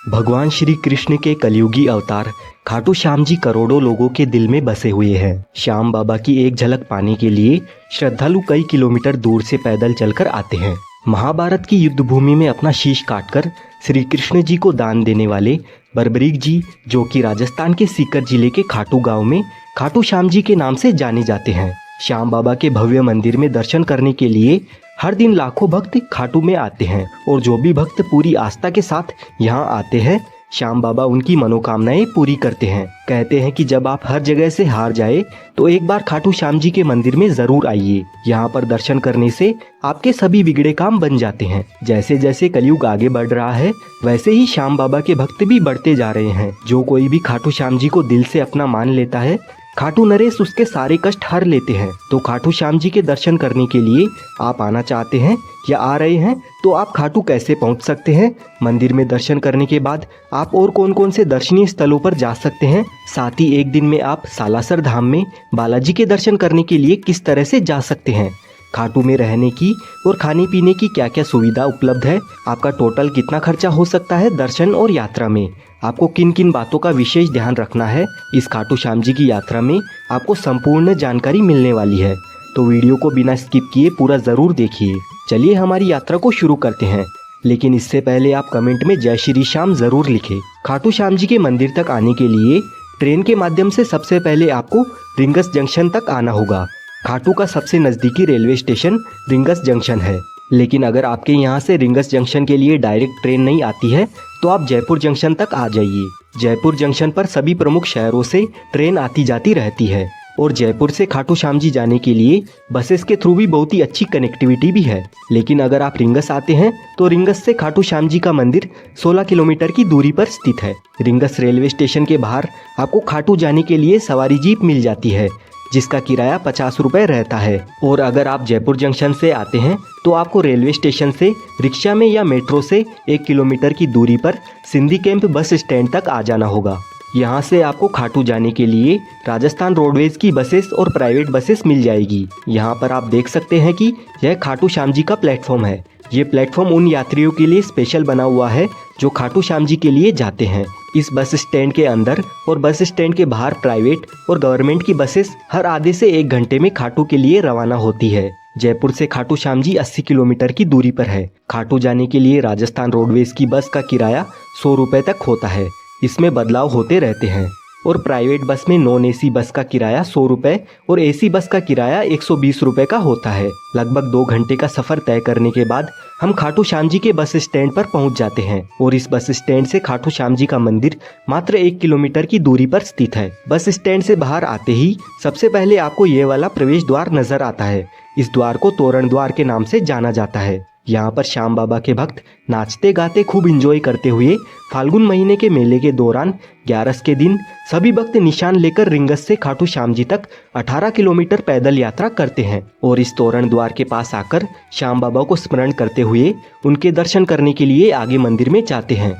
भगवान श्री कृष्ण के कलयुगी अवतार खाटू श्याम जी करोड़ों लोगों के दिल में बसे हुए हैं। श्याम बाबा की एक झलक पाने के लिए श्रद्धालु कई किलोमीटर दूर से पैदल चलकर आते हैं। महाभारत की युद्ध भूमि में अपना शीश काटकर श्री कृष्ण जी को दान देने वाले बर्बरीक जी, जो कि राजस्थान के सीकर जिले के खाटू गांव में खाटू श्याम जी के नाम से जाने जाते हैं। श्याम बाबा के भव्य मंदिर में दर्शन करने के लिए हर दिन लाखों भक्त खाटू में आते हैं और जो भी भक्त पूरी आस्था के साथ यहाँ आते हैं, श्याम बाबा उनकी मनोकामनाएं पूरी करते हैं। कहते हैं कि जब आप हर जगह से हार जाए तो एक बार खाटू श्याम जी के मंदिर में जरूर आइए। यहाँ पर दर्शन करने से आपके सभी बिगड़े काम बन जाते हैं। जैसे जैसे कलयुग आगे बढ़ रहा है, वैसे ही श्याम बाबा के भक्त भी बढ़ते जा रहे हैं। जो कोई भी खाटू श्याम जी को दिल से अपना मान लेता है, खाटू नरेश उसके सारे कष्ट हर लेते हैं। तो खाटू श्याम जी के दर्शन करने के लिए आप आना चाहते हैं या आ रहे हैं तो आप खाटू कैसे पहुंच सकते हैं? मंदिर में दर्शन करने के बाद आप और कौन कौन से दर्शनीय स्थलों पर जा सकते हैं? साथ ही एक दिन में आप सालासर धाम में बालाजी के दर्शन करने के लिए किस तरह से जा सकते हैं? खाटू में रहने की और खाने पीने की क्या क्या सुविधा उपलब्ध है? आपका टोटल कितना खर्चा हो सकता है दर्शन और यात्रा में? आपको किन किन बातों का विशेष ध्यान रखना है? इस खाटू श्याम जी की यात्रा में आपको संपूर्ण जानकारी मिलने वाली है, तो वीडियो को बिना स्किप किए पूरा ज़रूर देखिए। चलिए हमारी यात्रा को शुरू करते हैं, लेकिन इससे पहले आप कमेंट में जय श्री श्याम ज़रूर लिखें। खाटू श्याम जी के मंदिर तक आने के लिए ट्रेन के माध्यम से सबसे पहले आपको रिंगस जंक्शन तक आना होगा। खाटू का सबसे नज़दीकी रेलवे स्टेशन रिंगस जंक्शन है, लेकिन अगर आपके यहाँ से रिंगस जंक्शन के लिए डायरेक्ट ट्रेन नहीं आती है तो आप जयपुर जंक्शन तक आ जाइए। जयपुर जंक्शन पर सभी प्रमुख शहरों से ट्रेन आती जाती रहती है और जयपुर से खाटू श्याम जी जाने के लिए बसेस के थ्रू भी बहुत ही अच्छी कनेक्टिविटी भी है। लेकिन अगर आप रिंगस आते हैं तो रिंगस से खाटू श्याम जी का मंदिर 16 किलोमीटर की दूरी पर स्थित है। रिंगस रेलवे स्टेशन के बाहर आपको खाटू जाने के लिए सवारी जीप मिल जाती है, जिसका किराया 50 रुपये रहता है। और अगर आप जयपुर जंक्शन से आते हैं तो आपको रेलवे स्टेशन से रिक्शा में या मेट्रो से 1 किलोमीटर की दूरी पर सिंधी कैंप बस स्टैंड तक आ जाना होगा। यहाँ से आपको खाटू जाने के लिए राजस्थान रोडवेज की बसेस और प्राइवेट बसेस मिल जाएगी। यहाँ पर आप देख सकते हैं कि यह खाटू श्याम जी का प्लेटफॉर्म है। ये प्लेटफॉर्म उन यात्रियों के लिए स्पेशल बना हुआ है जो खाटू श्याम जी के लिए जाते हैं। इस बस स्टैंड के अंदर और बस स्टैंड के बाहर प्राइवेट और गवर्नमेंट की बसेस हर आधे से 1 घंटे में खाटू के लिए रवाना होती है। जयपुर से खाटू श्याम जी 80 किलोमीटर की दूरी पर है। खाटू जाने के लिए राजस्थान रोडवेज की बस का किराया 100 रुपये तक होता है। इसमें बदलाव होते रहते हैं और प्राइवेट बस में नॉन एसी बस का किराया 100 रुपये और एसी बस का किराया 120 रुपये का होता है। लगभग 2 घंटे का सफ़र तय करने के बाद हम खाटू श्याम जी के बस स्टैंड पर पहुंच जाते हैं और इस बस स्टैंड से खाटू श्याम जी का मंदिर मात्र 1 किलोमीटर की दूरी पर स्थित है। बस स्टैंड से बाहर आते ही सबसे पहले आपको ये वाला प्रवेश द्वार नजर आता है। इस द्वार को तोरण द्वार के नाम से जाना जाता है। यहाँ पर श्याम बाबा के भक्त नाचते गाते खूब इंजॉय करते हुए फाल्गुन महीने के मेले के दौरान 11 के दिन सभी भक्त निशान लेकर रिंगस से खाटू श्याम जी तक 18 किलोमीटर पैदल यात्रा करते हैं और इस तोरण द्वार के पास आकर श्याम बाबा को स्मरण करते हुए उनके दर्शन करने के लिए आगे मंदिर में जाते हैं।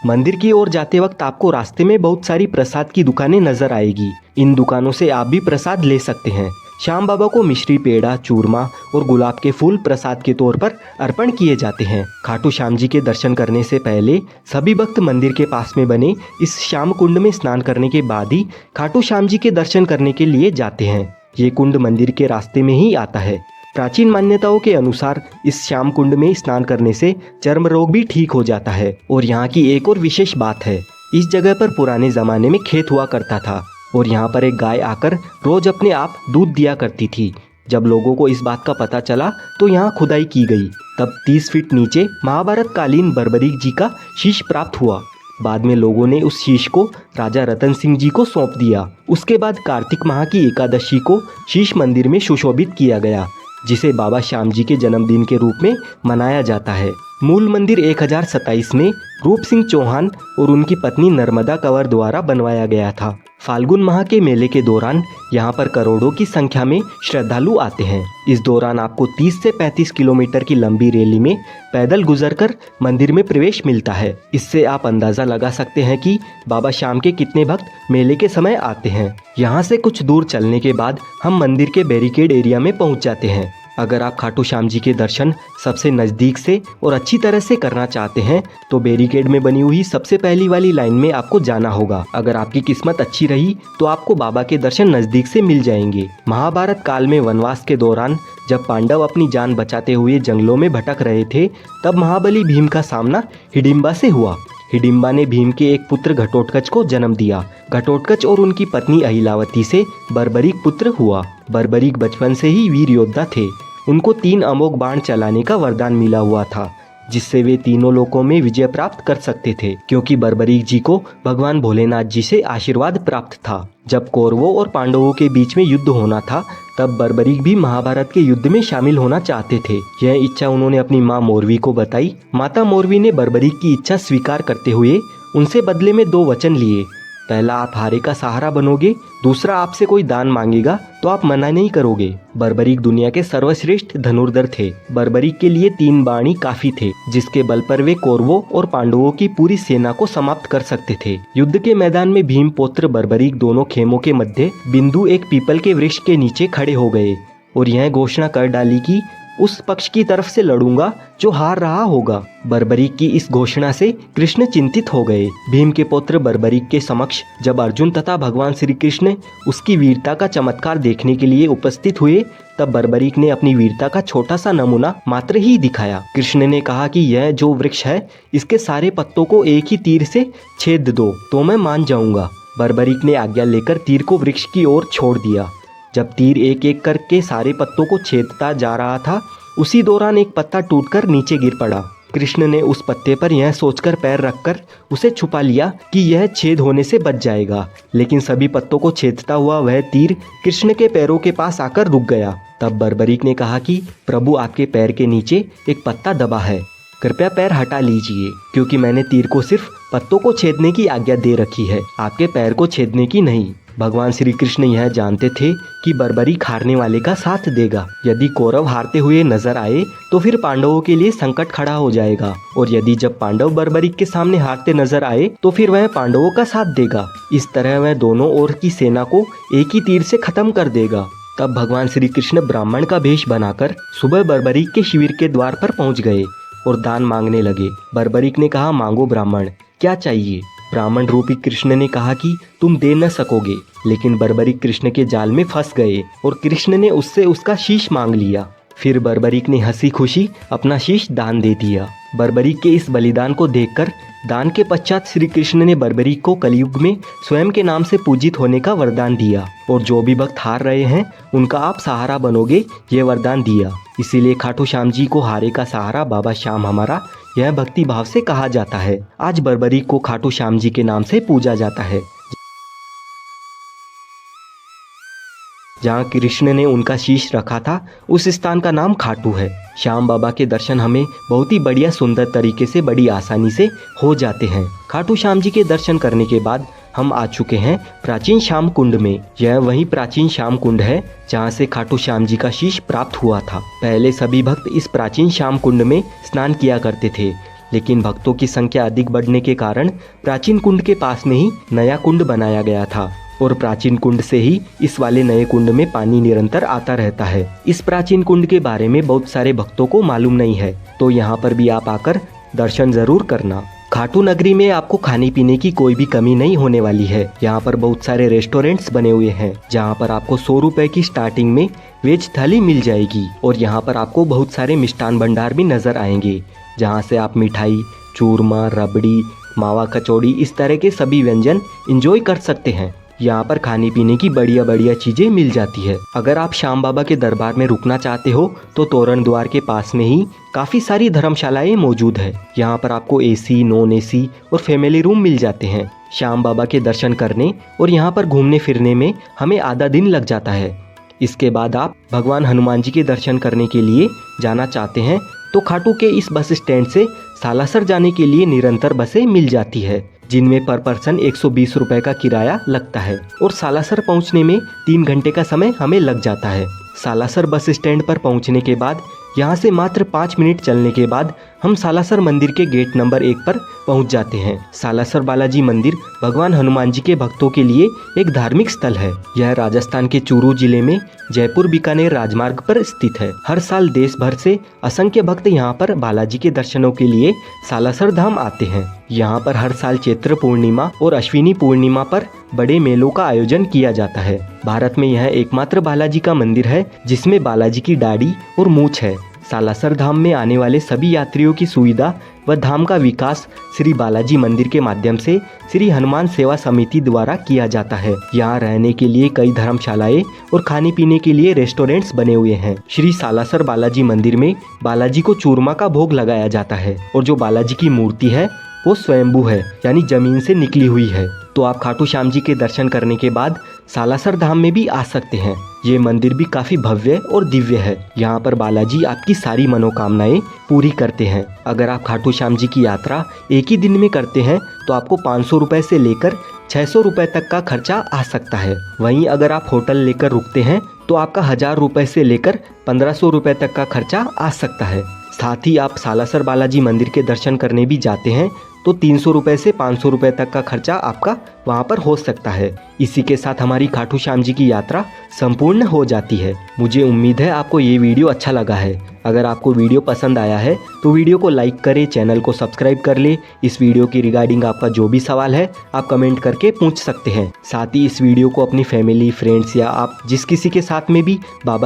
मंदिर की ओर जाते वक्त आपको रास्ते में बहुत सारी प्रसाद की दुकानें नजर आएगी। इन दुकानों से आप भी प्रसाद ले सकते हैं। श्याम बाबा को मिश्री, पेड़ा, चूरमा और गुलाब के फूल प्रसाद के तौर पर अर्पण किए जाते हैं। खाटू श्याम जी के दर्शन करने से पहले सभी भक्त मंदिर के पास में बने इस श्याम कुंड में स्नान करने के बाद ही खाटू श्याम जी के दर्शन करने के लिए जाते हैं। ये कुंड मंदिर के रास्ते में ही आता है। प्राचीन मान्यताओं के अनुसार इस श्याम कुंड में स्नान करने से चर्म रोग भी ठीक हो जाता है। और यहाँ की एक और विशेष बात है, इस जगह पर पुराने जमाने में खेत हुआ करता था और यहाँ पर एक गाय आकर रोज अपने आप दूध दिया करती थी। जब लोगों को इस बात का पता चला तो यहाँ खुदाई की गई। तब 30 फीट नीचे महाभारत कालीन बर्बरीक जी का शीश प्राप्त हुआ। बाद में लोगों ने उस शीश को राजा रतन सिंह जी को सौंप दिया। उसके बाद कार्तिक माह की एकादशी को शीश मंदिर में सुशोभित किया गया, जिसे बाबा श्याम जी के जन्मदिन के रूप में मनाया जाता है। मूल मंदिर 1027 में रूप सिंह चौहान और उनकी पत्नी नर्मदा कंवर द्वारा बनवाया गया था। फाल्गुन माह के मेले के दौरान यहाँ पर करोड़ों की संख्या में श्रद्धालु आते हैं। इस दौरान आपको 30 से 35 किलोमीटर की लंबी रैली में पैदल गुजरकर मंदिर में प्रवेश मिलता है। इससे आप अंदाज़ा लगा सकते हैं कि बाबा श्याम के कितने भक्त मेले के समय आते हैं। यहाँ से कुछ दूर चलने के बाद हम मंदिर के बैरिकेड एरिया में पहुँच जाते हैं। अगर आप खाटू श्याम जी के दर्शन सबसे नज़दीक से और अच्छी तरह से करना चाहते हैं तो बैरिकेड में बनी हुई सबसे पहली वाली लाइन में आपको जाना होगा। अगर आपकी किस्मत अच्छी रही तो आपको बाबा के दर्शन नज़दीक से मिल जाएंगे। महाभारत काल में वनवास के दौरान जब पांडव अपनी जान बचाते हुए जंगलों में भटक रहे थे, तब महाबली भीम का सामना हिडिंबा से हुआ। हिडिंबा ने भीम के एक पुत्र घटोत्कच को जन्म दिया। घटोत्कच और उनकी पत्नी अहिलावती से बर्बरीक पुत्र हुआ। बर्बरीक बचपन से ही वीर योद्धा थे। उनको 3 अमोघ बाण चलाने का वरदान मिला हुआ था, जिससे वे तीनों लोकों में विजय प्राप्त कर सकते थे, क्योंकि बर्बरीक जी को भगवान भोलेनाथ जी से आशीर्वाद प्राप्त था। जब कौरवों और पांडवों के बीच में युद्ध होना था, तब बर्बरीक भी महाभारत के युद्ध में शामिल होना चाहते थे। यह इच्छा उन्होंने अपनी माँ मोरवी को बताई। माता मोरवी ने बर्बरीक की इच्छा स्वीकार करते हुए उनसे बदले में 2 वचन लिए। पहला, आप हारे का सहारा बनोगे। दूसरा, आपसे कोई दान मांगेगा तो आप मना नहीं करोगे। बर्बरीक दुनिया के सर्वश्रेष्ठ धनुर्धर थे। बर्बरीक के लिए 3 बाण ही काफी थे, जिसके बल पर वे कौरवों और पांडवों की पूरी सेना को समाप्त कर सकते थे। युद्ध के मैदान में भीम पौत्र बर्बरीक दोनों खेमों के मध्य बिंदु एक पीपल के वृक्ष के नीचे खड़े हो गए और यह घोषणा कर डाली कि उस पक्ष की तरफ से लड़ूंगा जो हार रहा होगा। बर्बरीक की इस घोषणा से कृष्ण चिंतित हो गए। भीम के पुत्र बर्बरीक के समक्ष जब अर्जुन तथा भगवान श्री कृष्ण उसकी वीरता का चमत्कार देखने के लिए उपस्थित हुए, तब बर्बरीक ने अपनी वीरता का छोटा सा नमूना मात्र ही दिखाया। कृष्ण ने कहा कि यह जो वृक्ष है, इसके सारे पत्तों को एक ही तीर से छेद दो तो मैं मान जाऊंगा। बर्बरीक ने आज्ञा लेकर तीर को वृक्ष की ओर छोड़ दिया। जब तीर एक एक करके सारे पत्तों को छेदता जा रहा था, उसी दौरान एक पत्ता टूटकर नीचे गिर पड़ा। कृष्ण ने उस पत्ते पर यह सोचकर पैर रखकर उसे छुपा लिया कि यह छेद होने से बच जाएगा, लेकिन सभी पत्तों को छेदता हुआ वह तीर कृष्ण के पैरों के पास आकर रुक गया। तब बर्बरीक ने कहा कि प्रभु, आपके पैर के नीचे एक पत्ता दबा है, कृपया पैर हटा लीजिए, क्योंकि मैंने तीर को सिर्फ पत्तों को छेदने की आज्ञा दे रखी है, आपके पैर को छेदने की नहीं। भगवान श्री कृष्ण यह जानते थे कि बर्बरीक हारने वाले का साथ देगा। यदि कौरव हारते हुए नजर आए तो फिर पांडवों के लिए संकट खड़ा हो जाएगा, और यदि जब पांडव बर्बरीक के सामने हारते नजर आए तो फिर वह पांडवों का साथ देगा। इस तरह वह दोनों ओर की सेना को एक ही तीर से खत्म कर देगा। तब भगवान श्री कृष्ण ब्राह्मण का भेष बनाकर सुबह बर्बरीक के शिविर के द्वार पर पहुंच गए और दान मांगने लगे। बर्बरीक ने कहा, मांगो ब्राह्मण, क्या चाहिए? ब्राह्मण रूपी कृष्ण ने कहा कि तुम दे न सकोगे, लेकिन बर्बरीक कृष्ण के जाल में फंस गए और कृष्ण ने उससे उसका शीश मांग लिया। फिर बर्बरीक ने हंसी खुशी अपना शीश दान दे दिया। बर्बरीक के इस बलिदान को देखकर दान के पश्चात श्री कृष्ण ने बर्बरीक को कलयुग में स्वयं के नाम से पूजित होने का वरदान दिया, और जो भी भक्त हार रहे हैं उनका आप सहारा बनोगे, ये वरदान दिया। इसीलिए खाटू श्याम जी को हारे का सहारा बाबा श्याम हमारा, यह भक्ति भाव से कहा जाता है। आज बर्बरीक को खाटू श्याम जी के नाम से पूजा जाता है। जहाँ कृष्ण ने उनका शीश रखा था, उस स्थान का नाम खाटू है। श्याम बाबा के दर्शन हमें बहुत ही बढ़िया सुंदर तरीके से बड़ी आसानी से हो जाते हैं। खाटू श्याम जी के दर्शन करने के बाद हम आ चुके हैं प्राचीन श्याम कुंड में। यह वही प्राचीन श्याम कुंड है जहाँ से खाटू श्याम जी का शीश प्राप्त हुआ था। पहले सभी भक्त इस प्राचीन श्याम कुंड में स्नान किया करते थे, लेकिन भक्तों की संख्या अधिक बढ़ने के कारण प्राचीन कुंड के पास में ही नया कुंड बनाया गया था, और प्राचीन कुंड से ही इस वाले नए कुंड में पानी निरंतर आता रहता है। इस प्राचीन कुंड के बारे में बहुत सारे भक्तों को मालूम नहीं है, तो यहाँ पर भी आप आकर दर्शन जरूर करना। खाटू नगरी में आपको खाने पीने की कोई भी कमी नहीं होने वाली है। यहाँ पर बहुत सारे रेस्टोरेंट्स बने हुए हैं, जहाँ पर आपको 100 रुपए की स्टार्टिंग में वेज थाली मिल जाएगी, और यहाँ पर आपको बहुत सारे मिष्ठान भंडार भी नजर आएंगे, जहाँ से आप मिठाई, चूरमा, रबड़ी, मावा कचौड़ी, इस तरह के सभी व्यंजन इंजॉय कर सकते हैं। यहाँ पर खाने पीने की बढ़िया बढ़िया चीजें मिल जाती है। अगर आप श्याम बाबा के दरबार में रुकना चाहते हो तो तोरण द्वार के पास में ही काफी सारी धर्मशालाएं मौजूद है। यहाँ पर आपको एसी, नॉन एसी और फैमिली रूम मिल जाते हैं। श्याम बाबा के दर्शन करने और यहाँ पर घूमने फिरने में हमें आधा दिन लग जाता है। इसके बाद आप भगवान हनुमान जी के दर्शन करने के लिए जाना चाहते हैं तो खाटू के इस बस स्टैंड से सालासर जाने के लिए निरंतर बसें मिल जाती है, जिनमें पर पर्सन 120 रुपए का किराया लगता है, और सालासर पहुंचने में 3 घंटे का समय हमें लग जाता है। सालासर बस स्टैंड पर पहुंचने के बाद यहाँ से मात्र 5 मिनट चलने के बाद हम सालासर मंदिर के गेट नंबर 1 पर पहुंच जाते हैं। सालासर बालाजी मंदिर भगवान हनुमान जी के भक्तों के लिए एक धार्मिक स्थल है। यह राजस्थान के चूरू जिले में जयपुर बीकानेर राजमार्ग पर स्थित है। हर साल देश भर से असंख्य भक्त यहाँ पर बालाजी के दर्शनों के लिए सालासर धाम आते हैं। यहाँ पर हर साल चैत्र पूर्णिमा और अश्विनी पूर्णिमा पर बड़े मेलों का आयोजन किया जाता है। भारत में यह एकमात्र बालाजी का मंदिर है जिसमें बालाजी की दाढ़ी और मूंछ है। सालासर धाम में आने वाले सभी यात्रियों की सुविधा व धाम का विकास श्री बालाजी मंदिर के माध्यम से श्री हनुमान सेवा समिति द्वारा किया जाता है। यहाँ रहने के लिए कई धर्मशालाएं और खाने पीने के लिए रेस्टोरेंट्स बने हुए हैं। श्री सालासर बालाजी मंदिर में बालाजी को चूरमा का भोग लगाया जाता है और जो बालाजी की मूर्ति है वो स्वयंभू है, यानी जमीन से निकली हुई है। तो आप खाटू श्याम जी के दर्शन करने के बाद सालासर धाम में भी आ सकते हैं। ये मंदिर भी काफी भव्य और दिव्य है। यहाँ पर बालाजी आपकी सारी मनोकामनाएं पूरी करते हैं। अगर आप खाटू श्याम जी की यात्रा एक ही दिन में करते हैं तो आपको 500 रुपए से लेकर 600 रुपए तक का खर्चा आ सकता है। वहीं अगर आप होटल लेकर रुकते हैं तो आपका 1000 रुपए से लेकर 1500 रुपए तक का खर्चा आ सकता है। साथ ही आप सालासर बालाजी मंदिर के दर्शन करने भी जाते हैं तो 300 रुपए से 500 रुपए तक का खर्चा आपका वहाँ पर हो सकता है। इसी के साथ हमारी खाटू श्याम जी की यात्रा संपूर्ण हो जाती है। मुझे उम्मीद है आपको ये वीडियो अच्छा लगा है। अगर आपको वीडियो पसंद आया है तो वीडियो को लाइक करें, चैनल को सब्सक्राइब कर ले। इस वीडियो की रिगार्डिंग आपका जो भी सवाल है आप कमेंट करके पूछ सकते हैं। साथ ही इस वीडियो को अपनी फैमिली, फ्रेंड्स या आप जिस किसी के साथ में भी बाबा